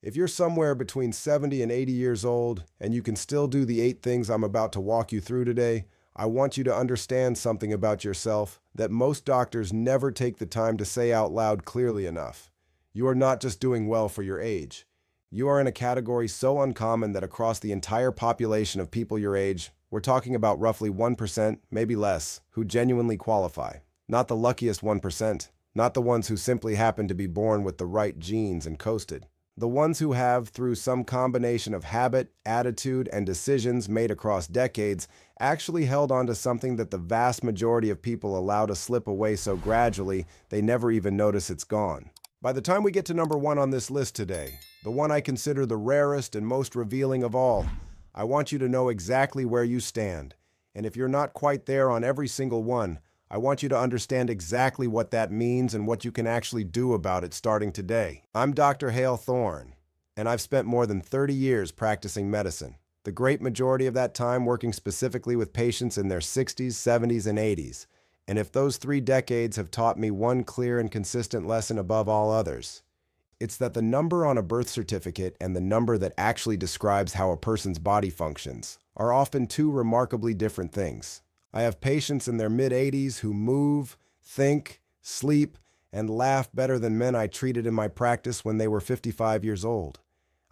If you're somewhere between 70 and 80 years old and you can still do the 8 things I'm about to walk you through today, I want you to understand something about yourself that most doctors never take the time to say out loud clearly enough. You are not just doing well for your age. You are in a category so uncommon that across the entire population of people your age, we're talking about roughly 1%, maybe less, who genuinely qualify. Not the luckiest 1%, not the ones who simply happen to be born with the right genes and coasted. The ones who have, through some combination of habit, attitude, and decisions made across decades, actually held on to something that the vast majority of people allow to slip away so gradually they never even notice it's gone. By the time we get to number 1 on this list today, the one I consider the rarest and most revealing of all, I want you to know exactly where you stand. And if you're not quite there on every single one, I want you to understand exactly what that means and what you can actually do about it starting today. I'm Dr. Hale Thorne, and I've spent more than 30 years practicing medicine. The great majority of that time working specifically with patients in their 60s, 70s, and 80s. And if those 3 decades have taught me one clear and consistent lesson above all others, it's that the number on a birth certificate and the number that actually describes how a person's body functions are often 2 remarkably different things. I have patients in their mid-80s who move, think, sleep, and laugh better than men I treated in my practice when they were 55 years old.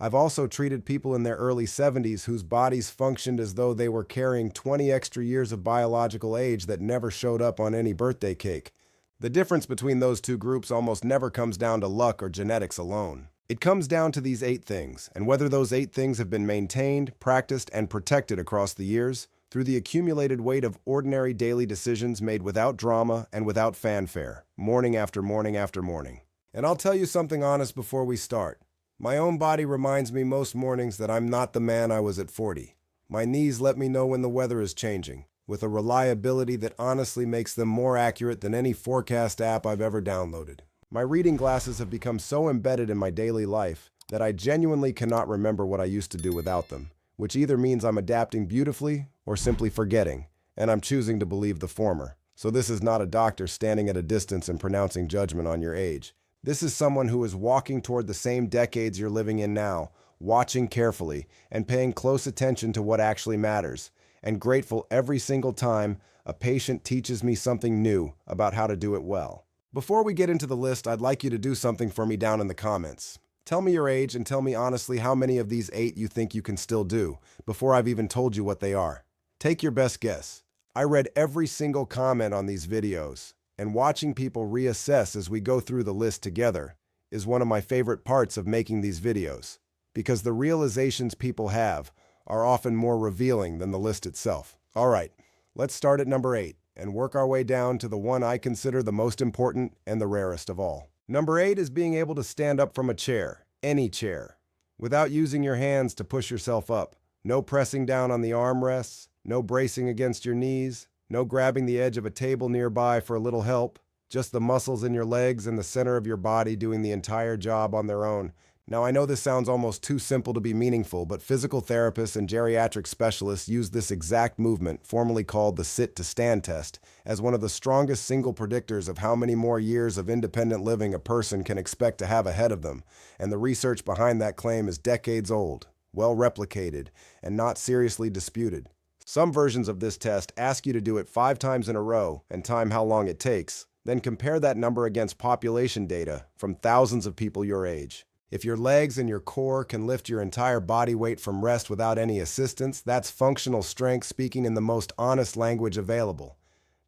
I've also treated people in their early 70s whose bodies functioned as though they were carrying 20 extra years of biological age that never showed up on any birthday cake. The difference between those 2 groups almost never comes down to luck or genetics alone. It comes down to these 8 things, and whether those 8 things have been maintained, practiced, and protected across the years, through the accumulated weight of ordinary daily decisions made without drama and without fanfare, morning after morning after morning. And I'll tell you something honest before we start. My own body reminds me most mornings that I'm not the man I was at 40. My knees let me know when the weather is changing, with a reliability that honestly makes them more accurate than any forecast app I've ever downloaded. My reading glasses have become so embedded in my daily life that I genuinely cannot remember what I used to do without them, which either means I'm adapting beautifully or simply forgetting, and I'm choosing to believe the former. So this is not a doctor standing at a distance and pronouncing judgment on your age. This is someone who is walking toward the same decades you're living in now, watching carefully and paying close attention to what actually matters, and grateful every single time a patient teaches me something new about how to do it well. Before we get into the list, I'd like you to do something for me down in the comments. Tell me your age and tell me honestly how many of these 8 you think you can still do before I've even told you what they are. Take your best guess. I read every single comment on these videos, and watching people reassess as we go through the list together is one of my favorite parts of making these videos, because the realizations people have are often more revealing than the list itself. All right, let's start at number 8 and work our way down to the one I consider the most important and the rarest of all. Number 8 is being able to stand up from a chair, any chair, without using your hands to push yourself up. No pressing down on the armrests, no bracing against your knees, no grabbing the edge of a table nearby for a little help, just the muscles in your legs and the center of your body doing the entire job on their own. Now, I know this sounds almost too simple to be meaningful, but physical therapists and geriatric specialists use this exact movement, formerly called the sit-to-stand test, as one of the strongest single predictors of how many more years of independent living a person can expect to have ahead of them, and the research behind that claim is decades old, well replicated, and not seriously disputed. Some versions of this test ask you to do it 5 times in a row and time how long it takes, then compare that number against population data from thousands of people your age. If your legs and your core can lift your entire body weight from rest without any assistance, that's functional strength speaking in the most honest language available.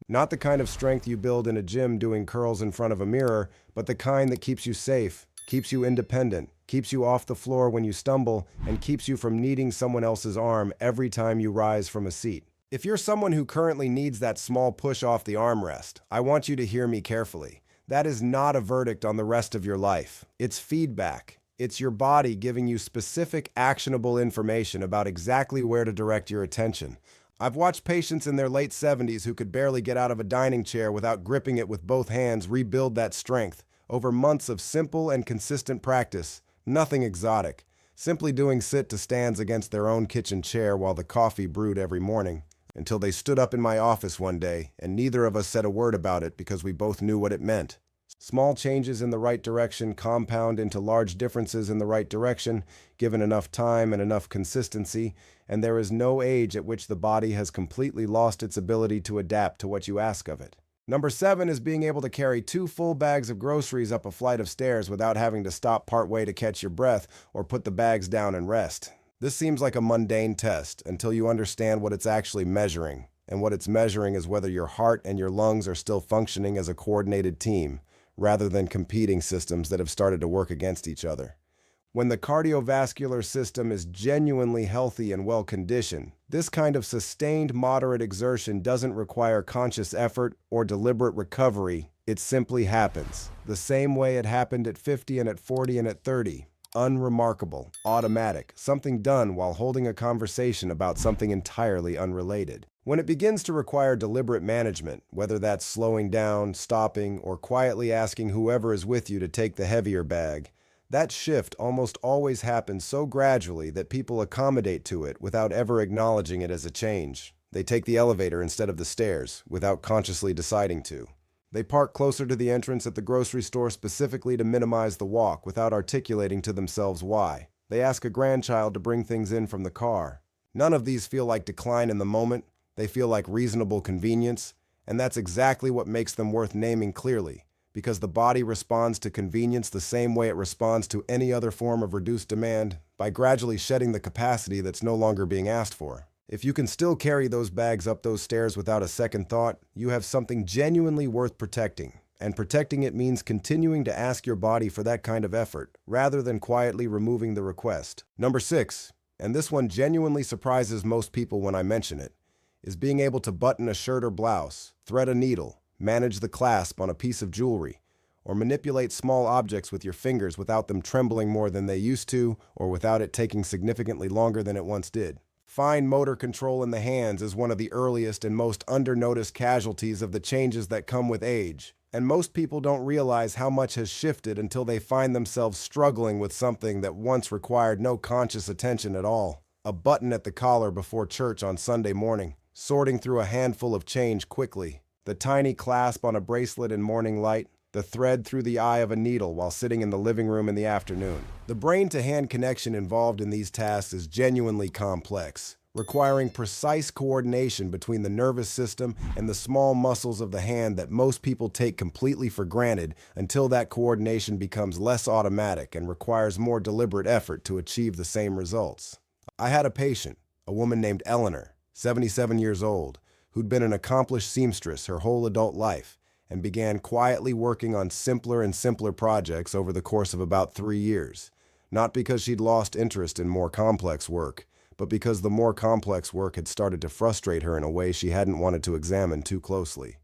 Not the kind of strength you build in a gym doing curls in front of a mirror, but the kind that keeps you safe, keeps you independent, keeps you off the floor when you stumble, and keeps you from needing someone else's arm every time you rise from a seat. If you're someone who currently needs that small push off the armrest, I want you to hear me carefully. That is not a verdict on the rest of your life. It's feedback. It's your body giving you specific, actionable information about exactly where to direct your attention. I've watched patients in their late 70s who could barely get out of a dining chair without gripping it with both hands rebuild that strength over months of simple and consistent practice. Nothing exotic. Simply doing sit-to-stands against their own kitchen chair while the coffee brewed every morning, until they stood up in my office one day and neither of us said a word about it because we both knew what it meant. Small changes in the right direction compound into large differences in the right direction, given enough time and enough consistency, and there is no age at which the body has completely lost its ability to adapt to what you ask of it. Number 7 is being able to carry 2 full bags of groceries up a flight of stairs without having to stop partway to catch your breath or put the bags down and rest. This seems like a mundane test until you understand what it's actually measuring, and what it's measuring is whether your heart and your lungs are still functioning as a coordinated team, rather than competing systems that have started to work against each other. When the cardiovascular system is genuinely healthy and well-conditioned, this kind of sustained moderate exertion doesn't require conscious effort or deliberate recovery. It simply happens, the same way it happened at 50 and at 40 and at 30. Unremarkable, automatic, something done while holding a conversation about something entirely unrelated. When it begins to require deliberate management, whether that's slowing down, stopping, or quietly asking whoever is with you to take the heavier bag, that shift almost always happens so gradually that people accommodate to it without ever acknowledging it as a change. They take the elevator instead of the stairs, without consciously deciding to. They park closer to the entrance at the grocery store specifically to minimize the walk without articulating to themselves why. They ask a grandchild to bring things in from the car. None of these feel like decline in the moment. They feel like reasonable convenience, and that's exactly what makes them worth naming clearly, because the body responds to convenience the same way it responds to any other form of reduced demand, by gradually shedding the capacity that's no longer being asked for. If you can still carry those bags up those stairs without a second thought, you have something genuinely worth protecting. And protecting it means continuing to ask your body for that kind of effort, rather than quietly removing the request. Number 6, and this one genuinely surprises most people when I mention it, is being able to button a shirt or blouse, thread a needle, manage the clasp on a piece of jewelry, or manipulate small objects with your fingers without them trembling more than they used to, or without it taking significantly longer than it once did. Fine motor control in the hands is one of the earliest and most under-noticed casualties of the changes that come with age, and most people don't realize how much has shifted until they find themselves struggling with something that once required no conscious attention at all. A button at the collar before church on Sunday morning, sorting through a handful of change quickly, the tiny clasp on a bracelet in morning light, the thread through the eye of a needle while sitting in the living room in the afternoon. The brain-to-hand connection involved in these tasks is genuinely complex, requiring precise coordination between the nervous system and the small muscles of the hand that most people take completely for granted until that coordination becomes less automatic and requires more deliberate effort to achieve the same results. I had a patient, a woman named Eleanor, 77 years old, who'd been an accomplished seamstress her whole adult life, and began quietly working on simpler and simpler projects over the course of about 3 years, not because she'd lost interest in more complex work, but because the more complex work had started to frustrate her in a way she hadn't wanted to examine too closely.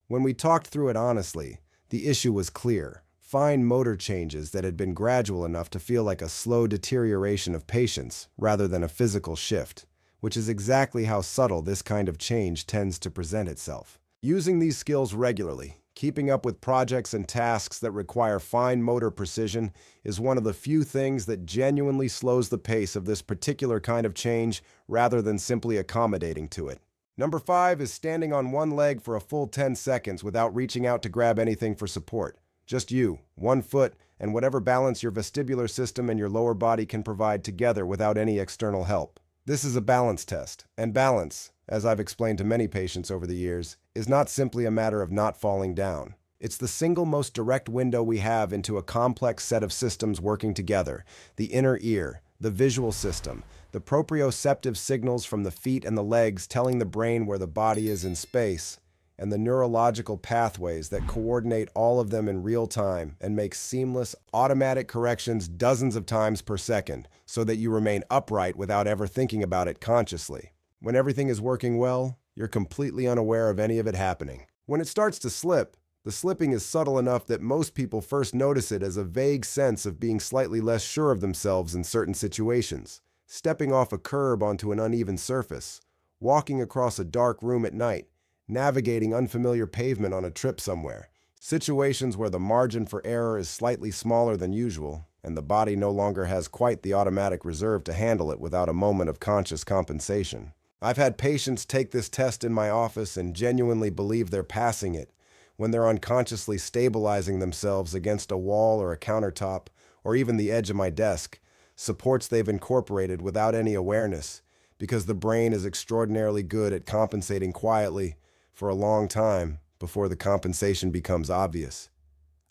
When we talked through it honestly, the issue was clear: fine motor changes that had been gradual enough to feel like a slow deterioration of patience rather than a physical shift, which is exactly how subtle this kind of change tends to present itself. Using these skills regularly, keeping up with projects and tasks that require fine motor precision, is one of the few things that genuinely slows the pace of this particular kind of change rather than simply accommodating to it. Number 5 is standing on one leg for a full 10 seconds without reaching out to grab anything for support. Just you, one foot, and whatever balance your vestibular system and your lower body can provide together without any external help. This is a balance test, and balance, as I've explained to many patients over the years, is not simply a matter of not falling down. It's the single most direct window we have into a complex set of systems working together: the inner ear, the visual system, the proprioceptive signals from the feet and the legs telling the brain where the body is in space, and the neurological pathways that coordinate all of them in real time and make seamless, automatic corrections dozens of times per second so that you remain upright without ever thinking about it consciously. When everything is working well, you're completely unaware of any of it happening. When it starts to slip, the slipping is subtle enough that most people first notice it as a vague sense of being slightly less sure of themselves in certain situations, stepping off a curb onto an uneven surface, walking across a dark room at night, navigating unfamiliar pavement on a trip somewhere. Situations where the margin for error is slightly smaller than usual, and the body no longer has quite the automatic reserve to handle it without a moment of conscious compensation. I've had patients take this test in my office and genuinely believe they're passing it, when they're unconsciously stabilizing themselves against a wall or a countertop, or even the edge of my desk, supports they've incorporated without any awareness, because the brain is extraordinarily good at compensating quietly for a long time before the compensation becomes obvious.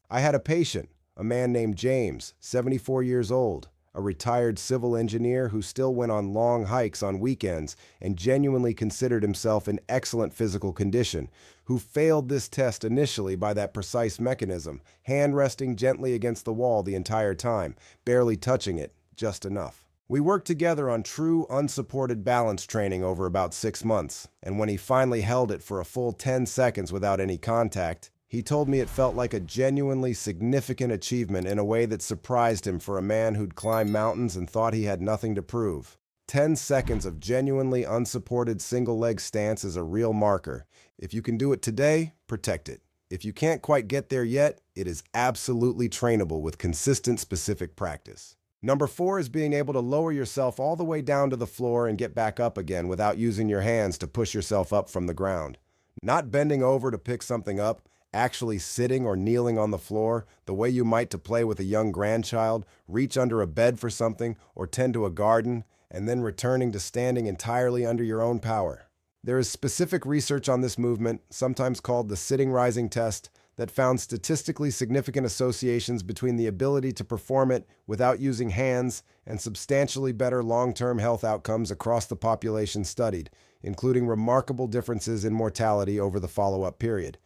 I had a patient, a man named James, 74 years old, a retired civil engineer who still went on long hikes on weekends and genuinely considered himself in excellent physical condition, who failed this test initially by that precise mechanism, hand resting gently against the wall the entire time, barely touching it, just enough. We worked together on true, unsupported balance training over about 6 months, and when he finally held it for a full 10 seconds without any contact, he told me it felt like a genuinely significant achievement in a way that surprised him for a man who'd climbed mountains and thought he had nothing to prove. 10 seconds of genuinely unsupported single-leg stance is a real marker. If you can do it today, protect it. If you can't quite get there yet, it is absolutely trainable with consistent, specific practice. Number 4 is being able to lower yourself all the way down to the floor and get back up again without using your hands to push yourself up from the ground. Not bending over to pick something up, actually sitting or kneeling on the floor, the way you might to play with a young grandchild, reach under a bed for something, or tend to a garden, and then returning to standing entirely under your own power. There is specific research on this movement, sometimes called the sitting rising test, that found statistically significant associations between the ability to perform it without using hands and substantially better long-term health outcomes across the population studied, including remarkable differences in mortality over the follow-up period.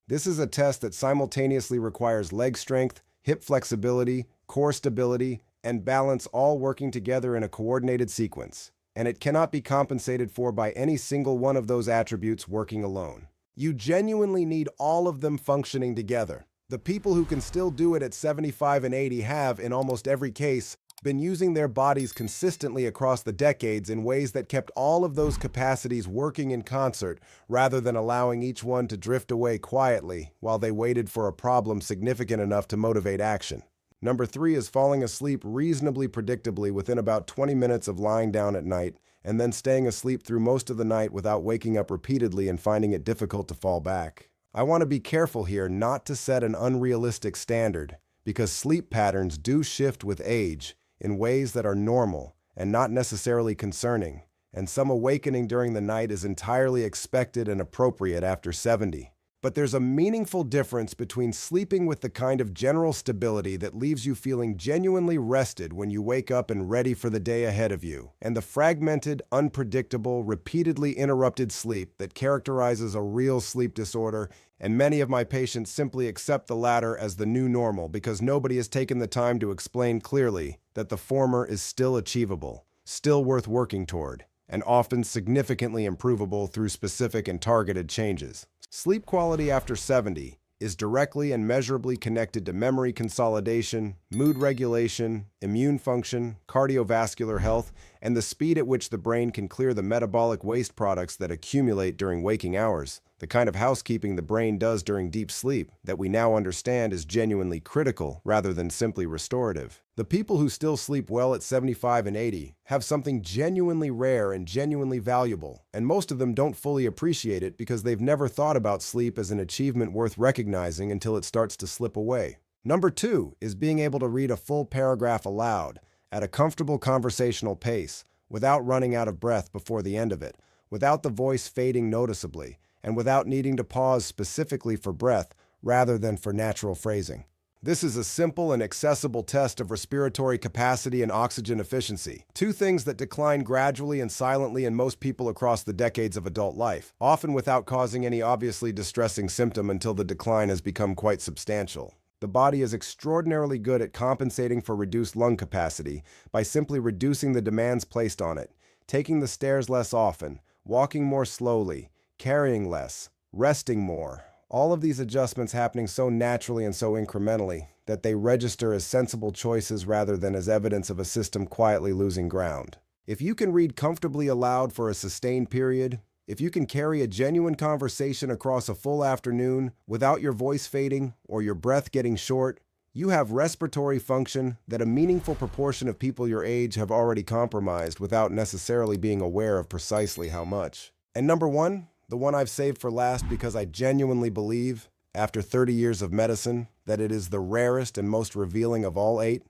This is a test that simultaneously requires leg strength, hip flexibility, core stability, and balance all working together in a coordinated sequence, and it cannot be compensated for by any single one of those attributes working alone. You genuinely need all of them functioning together. The people who can still do it at 75 and 80 have, in almost every case, been using their bodies consistently across the decades in ways that kept all of those capacities working in concert rather than allowing each one to drift away quietly while they waited for a problem significant enough to motivate action. Number 3 is falling asleep reasonably predictably within about 20 minutes of lying down at night and then staying asleep through most of the night without waking up repeatedly and finding it difficult to fall back. I want to be careful here not to set an unrealistic standard, because sleep patterns do shift with age in ways that are normal and not necessarily concerning, and some awakening during the night is entirely expected and appropriate after 70. But there's a meaningful difference between sleeping with the kind of general stability that leaves you feeling genuinely rested when you wake up and ready for the day ahead of you, and the fragmented, unpredictable, repeatedly interrupted sleep that characterizes a real sleep disorder, and many of my patients simply accept the latter as the new normal because nobody has taken the time to explain clearly that the former is still achievable, still worth working toward, and often significantly improvable through specific and targeted changes. Sleep quality after 70 is directly and measurably connected to memory consolidation, mood regulation, immune function, cardiovascular health, and the speed at which the brain can clear the metabolic waste products that accumulate during waking hours, the kind of housekeeping the brain does during deep sleep that we now understand is genuinely critical rather than simply restorative. The people who still sleep well at 75 and 80 have something genuinely rare and genuinely valuable, and most of them don't fully appreciate it because they've never thought about sleep as an achievement worth recognizing until it starts to slip away. Number 2 is being able to read a full paragraph aloud at a comfortable conversational pace without running out of breath before the end of it, without the voice fading noticeably, and without needing to pause specifically for breath rather than for natural phrasing. This is a simple and accessible test of respiratory capacity and oxygen efficiency, 2 things that decline gradually and silently in most people across the decades of adult life, often without causing any obviously distressing symptom until the decline has become quite substantial. The body is extraordinarily good at compensating for reduced lung capacity by simply reducing the demands placed on it, taking the stairs less often, walking more slowly, carrying less, resting more. All of these adjustments happening so naturally and so incrementally that they register as sensible choices rather than as evidence of a system quietly losing ground. If you can read comfortably aloud for a sustained period, if you can carry a genuine conversation across a full afternoon without your voice fading or your breath getting short, you have respiratory function that a meaningful proportion of people your age have already compromised without necessarily being aware of precisely how much. And number 1, the one I've saved for last because I genuinely believe, after 30 years of medicine, that it is the rarest and most revealing of all 8,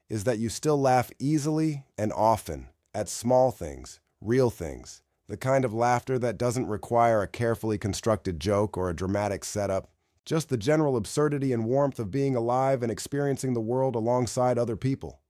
is that you still laugh easily and often at small things, real things, the kind of laughter that doesn't require a carefully constructed joke or a dramatic setup, just the general absurdity and warmth of being alive and experiencing the world alongside other people.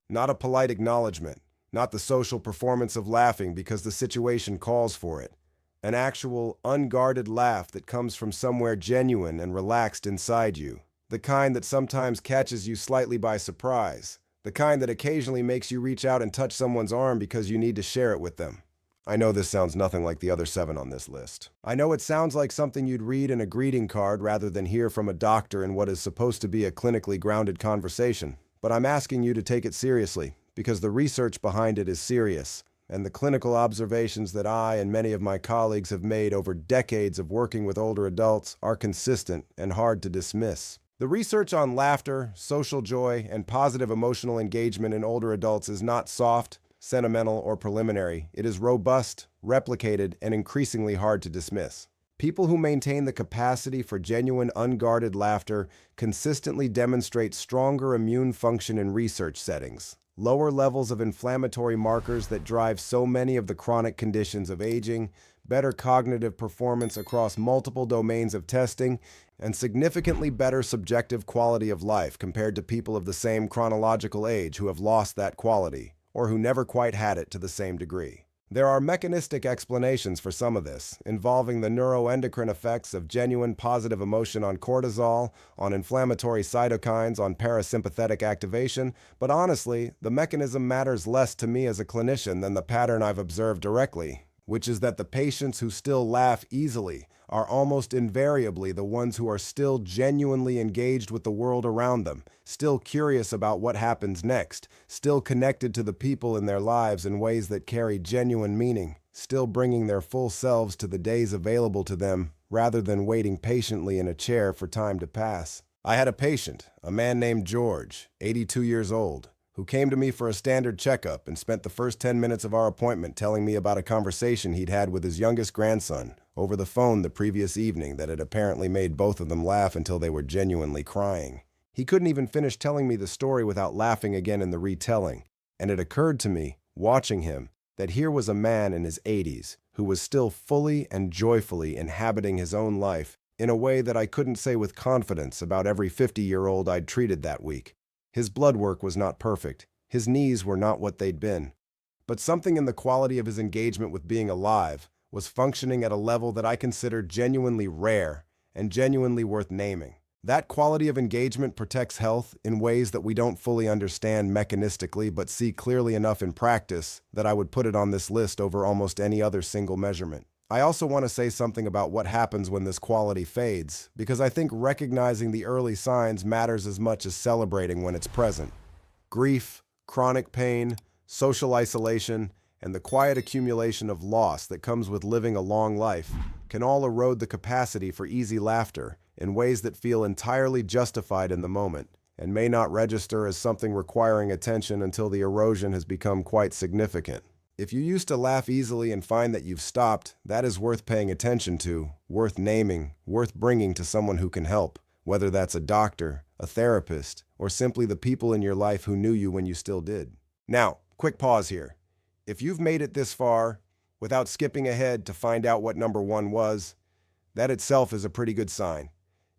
Not a polite acknowledgement, not the social performance of laughing because the situation calls for it. An actual, unguarded laugh that comes from somewhere genuine and relaxed inside you. The kind that sometimes catches you slightly by surprise. The kind that occasionally makes you reach out and touch someone's arm because you need to share it with them. I know this sounds nothing like the other 7 on this list. I know it sounds like something you'd read in a greeting card rather than hear from a doctor in what is supposed to be a clinically grounded conversation. But I'm asking you to take it seriously, because the research behind it is serious, and the clinical observations that I and many of my colleagues have made over decades of working with older adults are consistent and hard to dismiss. The research on laughter, social joy, and positive emotional engagement in older adults is not soft, sentimental, or preliminary. It is robust, replicated, and increasingly hard to dismiss. People who maintain the capacity for genuine, unguarded laughter consistently demonstrate stronger immune function in research settings, lower levels of inflammatory markers that drive so many of the chronic conditions of aging, better cognitive performance across multiple domains of testing, and significantly better subjective quality of life compared to people of the same chronological age who have lost that quality, or who never quite had it to the same degree. There are mechanistic explanations for some of this, involving the neuroendocrine effects of genuine positive emotion on cortisol, on inflammatory cytokines, on parasympathetic activation, but honestly, the mechanism matters less to me as a clinician than the pattern I've observed directly, which is that the patients who still laugh easily are almost invariably the ones who are still genuinely engaged with the world around them, still curious about what happens next, still connected to the people in their lives in ways that carry genuine meaning, still bringing their full selves to the days available to them rather than waiting patiently in a chair for time to pass. I had a patient, a man named George, 82 years old, who came to me for a standard checkup and spent the first 10 minutes of our appointment telling me about a conversation he'd had with his youngest grandson over the phone the previous evening that had apparently made both of them laugh until they were genuinely crying. He couldn't even finish telling me the story without laughing again in the retelling, and it occurred to me, watching him, that here was a man in his 80s who was still fully and joyfully inhabiting his own life in a way that I couldn't say with confidence about every 50-year-old I'd treated that week. His blood work was not perfect. His knees were not what they'd been. But something in the quality of his engagement with being alive was functioning at a level that I considered genuinely rare and genuinely worth naming. That quality of engagement protects health in ways that we don't fully understand mechanistically but see clearly enough in practice that I would put it on this list over almost any other single measurement. I also want to say something about what happens when this quality fades, because I think recognizing the early signs matters as much as celebrating when it's present. Grief, chronic pain, social isolation, and the quiet accumulation of loss that comes with living a long life can all erode the capacity for easy laughter in ways that feel entirely justified in the moment and may not register as something requiring attention until the erosion has become quite significant. If you used to laugh easily and find that you've stopped, that is worth paying attention to, worth naming, worth bringing to someone who can help, whether that's a doctor, a therapist, or simply the people in your life who knew you when you still did. Now, quick pause here. If you've made it this far, without skipping ahead to find out what number 1 was, that itself is a pretty good sign.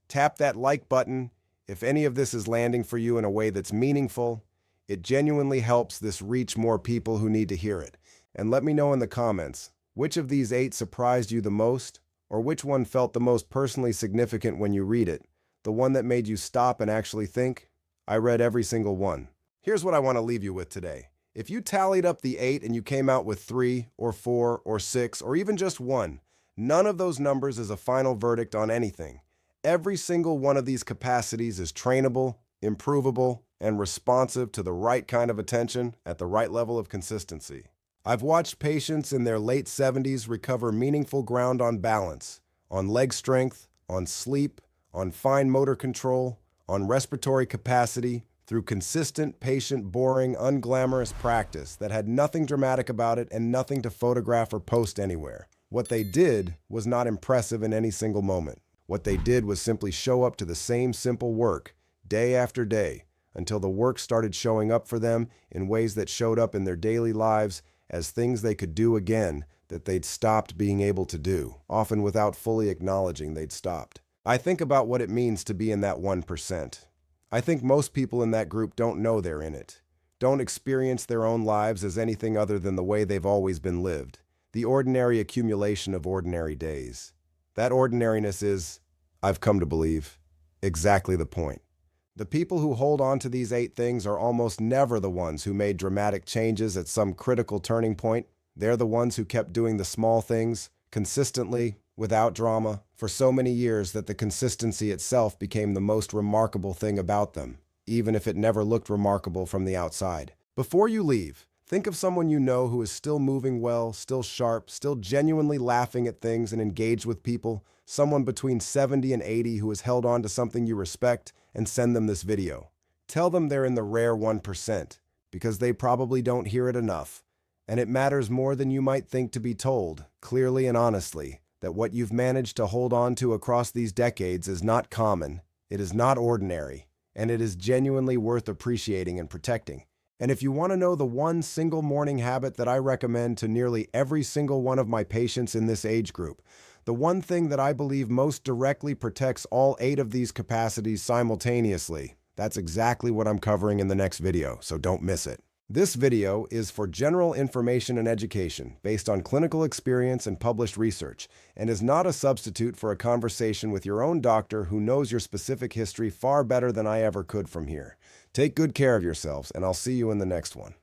Tap that like button if any of this is landing for you in a way that's meaningful. It genuinely helps this reach more people who need to hear it. And let me know in the comments, which of these 8 surprised you the most, or which one felt the most personally significant when you read it, the one that made you stop and actually think? I read every single one. Here's what I want to leave you with today. If you tallied up the 8 and you came out with 3 or 4 or 6 or even just 1, none of those numbers is a final verdict on anything. Every single one of these capacities is trainable, improvable, and responsive to the right kind of attention at the right level of consistency. I've watched patients in their late 70s recover meaningful ground on balance, on leg strength, on sleep, on fine motor control, on respiratory capacity, through consistent, patient, boring, unglamorous practice that had nothing dramatic about it and nothing to photograph or post anywhere. What they did was not impressive in any single moment. What they did was simply show up to the same simple work, day after day, until the work started showing up for them in ways that showed up in their daily lives as things they could do again that they'd stopped being able to do, often without fully acknowledging they'd stopped. I think about what it means to be in that 1%. I think most people in that group don't know they're in it, don't experience their own lives as anything other than the way they've always been lived, the ordinary accumulation of ordinary days. That ordinariness is, I've come to believe, exactly the point. The people who hold on to these 8 things are almost never the ones who made dramatic changes at some critical turning point. They're the ones who kept doing the small things, consistently, without drama, for so many years that the consistency itself became the most remarkable thing about them, even if it never looked remarkable from the outside. Before you leave, think of someone you know who is still moving well, still sharp, still genuinely laughing at things and engaged with people, someone between 70 and 80 who has held on to something you respect, and send them this video. Tell them they're in the rare 1%, because they probably don't hear it enough. And it matters more than you might think to be told, clearly and honestly, that what you've managed to hold on to across these decades is not common, it is not ordinary, and it is genuinely worth appreciating and protecting. And if you want to know the one single morning habit that I recommend to nearly every single one of my patients in this age group, the one thing that I believe most directly protects all 8 of these capacities simultaneously, that's exactly what I'm covering in the next video, so don't miss it. This video is for general information and education based on clinical experience and published research, and is not a substitute for a conversation with your own doctor who knows your specific history far better than I ever could from here. Take good care of yourselves, and I'll see you in the next one.